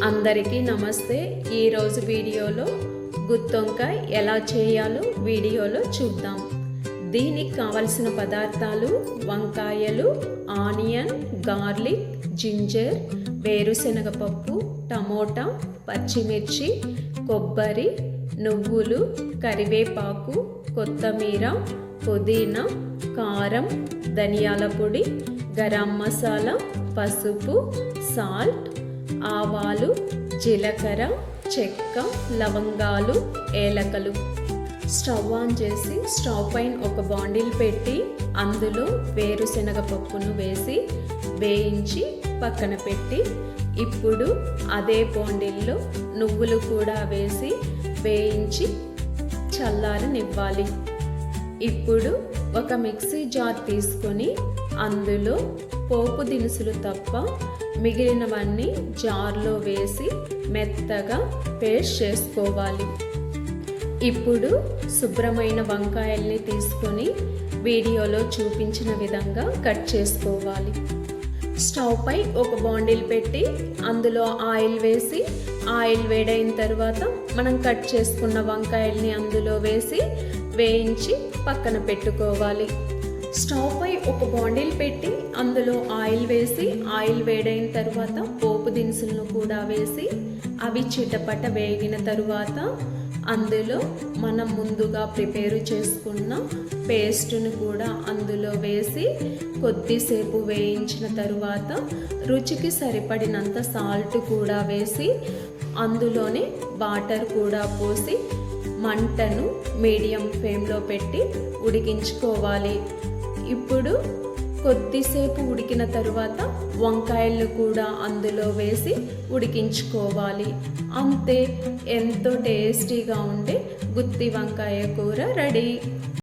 అందరికీ నమస్తే. ఈరోజు వీడియోలో గుత్తొంకాయ ఎలా చేయాలో వీడియోలో చూద్దాం. దీనికి కావలసిన పదార్థాలు వంకాయలు, ఆనియన్, గార్లిక్, జింజర్, వేరుశనగపప్పు, టమోటా, పచ్చిమిర్చి, కొబ్బరి, నువ్వులు, కరివేపాకు, కొత్తిమీర, పుదీనా, కారం, ధనియాల పొడి, గరం మసాలా, పసుపు, సాల్ట్, ఆవాలు, జీలకర్ర, చెక్క, లవంగాలు, ఏలకలు. స్టవ్ ఆన్ చేసి స్టవ్ పైన ఒక బాండిల్ పెట్టి అందులో వేరుశనగపప్పును వేసి వేయించి పక్కన పెట్టి ఇప్పుడు అదే బాండిల్లో నువ్వులు కూడా వేసి వేయించి చల్లారనివ్వాలి. ఇప్పుడు ఒక మిక్సీ జార్ తీసుకొని అందులో పోపు దినుసులు తప్ప మిగిలినవన్నీ జార్లో వేసి మెత్తగా పేస్ట్ చేసుకోవాలి. ఇప్పుడు శుభ్రమైన వంకాయల్ని తీసుకొని వీడియోలో చూపించిన విధంగా కట్ చేసుకోవాలి. స్టవ్ పై ఒక బాండిల్ పెట్టి అందులో ఆయిల్ వేసి ఆయిల్ వేడైన తర్వాత మనం కట్ చేసుకున్న వంకాయల్ని అందులో వేసి వేయించి పక్కన పెట్టుకోవాలి. స్టవ్ పై ఒక బాండిల్ పెట్టి అందులో ఆయిల్ వేసి ఆయిల్ వేడైన తర్వాత పోపు దినుసులను కూడా వేసి అవి చిటపట వేగిన తరువాత అందులో మనం ముందుగా ప్రిపేర్ చేసుకున్న పేస్టును కూడా అందులో వేసి కొద్దిసేపు వేయించిన తరువాత రుచికి సరిపడినంత సాల్ట్ కూడా వేసి అందులోనే వాటర్ కూడా పోసి మంటను మీడియం ఫ్లేమ్లో పెట్టి ఉడికించుకోవాలి. ఇప్పుడు కొద్దిసేపు ఉడికిన తరువాత వంకాయలు కూడా అందులో వేసి ఉడికించుకోవాలి. అంతే, ఎంతో టేస్టీగా ఉండే గుత్తి వంకాయ కూర రెడీ.